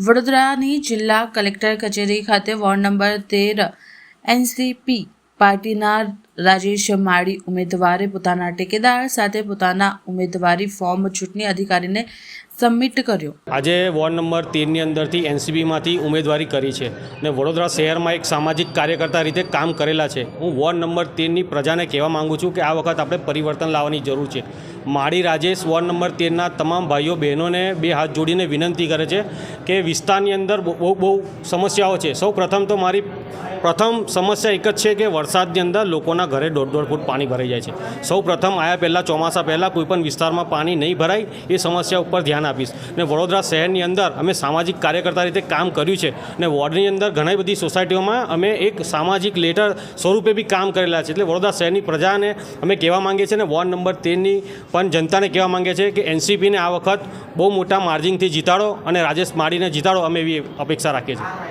વડોદરાની જિલ્લા કલેક્ટર કચેરી ખાતે વોર્ડ નંબર 13 એનસીપી પાર્ટીના રાજેશ માળી ઉમેદવારે પોતાના ટેકેદાર સાથે પોતાના ઉમેદવારી ફોર્મ ચૂંટણી અધિકારીને સબમિટ કર્યો। આજે વોર્ડ નંબર 13ની અંદરથી એનસીપીમાંથી ઉમેદવારી કરી છે ને વડોદરા શહેરમાં એક સામાજિક કાર્યકર્તા રીતે કામ કરેલા છે। હું વોર્ડ નંબર 13ની પ્રજાને કહેવા માગું છું કે આ વખત આપણે પરિવર્તન લાવવાની જરૂર છે। માળી રાજેશ વોર્ડ નંબર 13ના તમામ ભાઈઓ બહેનોને બે હાથ જોડીને વિનંતી કરે છે કે વિસ્તારની અંદર બહુ સમસ્યાઓ છે। સૌ પ્રથમ તો મારી પ્રથમ સમસ્યા એક જ છે કે વરસાદની અંદર લોકોના ઘરે 1.5 ફૂટ પાણી ભરાઈ જાય છે। સૌ પ્રથમ આયા પહેલાં ચોમાસા પહેલાં કોઈપણ વિસ્તારમાં પાણી નહીં ભરાય એ સમસ્યા ઉપર ધ્યાન આપીશ। ને વડોદરા શહેરની અંદર અમે સામાજિક કાર્યકર્તા રીતે કામ કર્યું છે અને વોર્ડની અંદર ઘણી બધી સોસાયટીઓમાં અમે એક સામાજિક લેટર સ્વરૂપે બી કામ કરેલા છે। એટલે વડોદરા શહેરની પ્રજાને અમે કહેવા માંગીએ છીએ ને વોર્ડ નંબર 13ની પણ જનતાને કહેવા માંગીએ છીએ કે એનસીપીને આ વખત બહુ મોટા માર્જિનથી જીતાડો અને રાજેશ માળીને જીતાડો, અમે એવી અપેક્ષા રાખીએ છીએ।